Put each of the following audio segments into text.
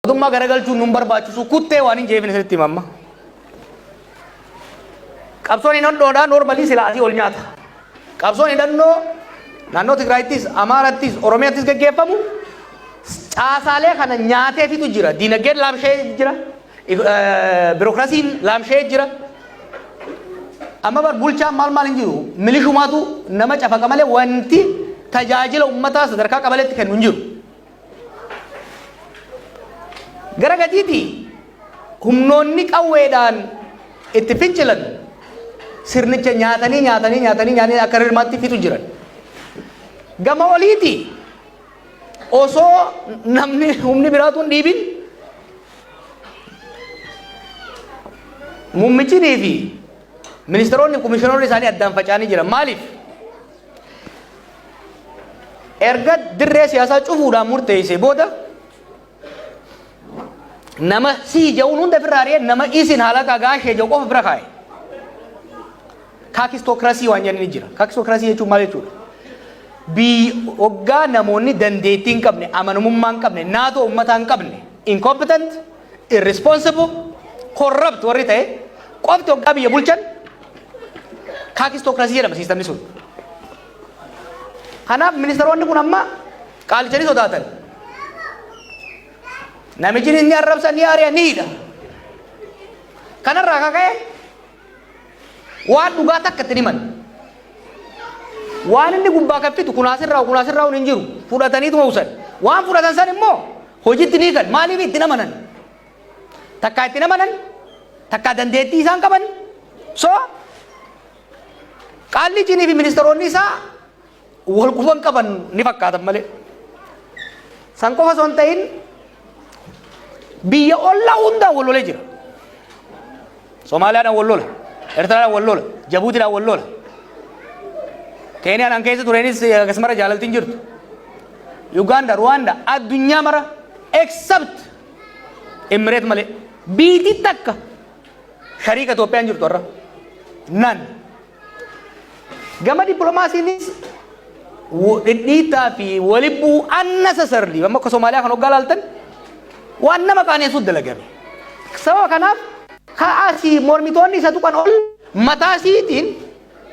Mootummaa garagalchuun nun barbaachisu kuttee waan hin jeefne sirriitti mamma. Qabsoon hidhannoodhaan noormalii silaa asii ol nyaata. Qabsoon hidhannoo naannoo Tigraayittis, Amaarattis, Oromiyaattis gaggeeffamu caasaalee kana nyaateefitu jira. Diinagdeen laamshee jira. Birookiraasiin laamshee jira. Amma bar bulchaan maal hin jiru. Milishumaatu nama cafaqa malee wanti tajaajila uummataa sadarkaa qabaleetti kennu hin jiru. Gara gadiiti humnoonni qawweedhaan itti fincilan sirnicha nyaatanii akka hirmaatti fitu jiran. Gama oliiti osoo namni humni biraatu hin dhiibin muummichii fi ministeeronni komishiinoonni isaanii addaan faca'anii jiran. Maaliif? Erga dirree siyaasaa cufuudhaan murteessee booda nama si jauun hunda firraaree nama isin haala gaashee jau qofa bira kaa'e. Kaakistokraasii waan jenni jira. Kaakistokraasii jechuun maal jechuudha? Hoggaa namoonni dandeettii hin qabne, amanamummaa hin qabne, naatoo uummataa hin qabne, incompetent, irresponsible, corrupt warri ta'e qofti hoggaa biyya bulchan kaakistokraasii jedhama siistamni sun. Kanaaf ministeeronni kun amma qaalichanii sodaatan. Namichi inni arrabsa ni aari'a ni hidha. Kanarraa kaka'e waan dhugaa takka itti himan. Waan inni gubbaa kaffitu kunaasirraa hin jiru. Fudhataniituma usan. Waan fudhatan san immoo hojiitti ni kan. Maaliif itti namanan? Takkaa itti namanan, takkaa dandeettii isaan qaban. So qaallichinii fi ministeeronni isaa wal quban qaban ni fakkaatan malee. San qofa osoo hin ta'in biyya ollaa hundaan wal lolee jira. Somaaliyaadhaan wal lola, Eertiraadhaan wal lola, Jabuutiidhaan wal lola. Keeniyaan an keessa tureenis akkasumara jaalaltiin jirtu. Uganda, Rwanda, addunyaa mara except Emireet malee biitii takka shariika Itoophiyaan jirtu irra nan. Gama dippiloomaasiinis dhidhiitaa fi walibbuu unnecessarily amma akka Somaaliyaa kan hoggaa laaltan waan nama qaaneessuutti dalagame. Sababa kanaaf kaasii mormitoonni isa tuqan ol mataa isiitiin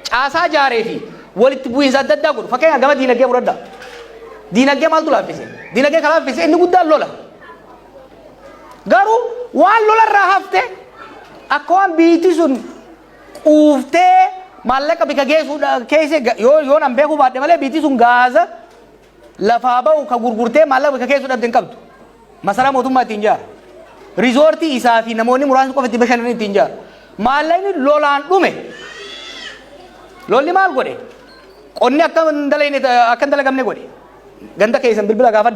caasaa jaaree fi walitti bu'iinsa adda addaa godhu. Fakkeenyaaf gama diinagdee fudhadhaa. Diinagdee maaltu laaffise? Diinagdee kan laaffise inni guddaan lola. Garuu waan lolarraa hafte akka waan biitii sun quuftee maallaqa bika yoo nan beekuu baadhe malee biitii sun gaaza lafaa ba'u ka gurgurtee maallaqa bika geessuu dhabde hin qabdu. Masaraa mootummaa ittiin ijaara. Riizoortii isaa fi namoonni muraasni qofa itti bashannanii ittiin ijaara. Maallaqni lolaan dhume. Lolli maal godhe? Qonni akka hin dalagamne godhe. Ganda keessan bilbila gaafadhaa.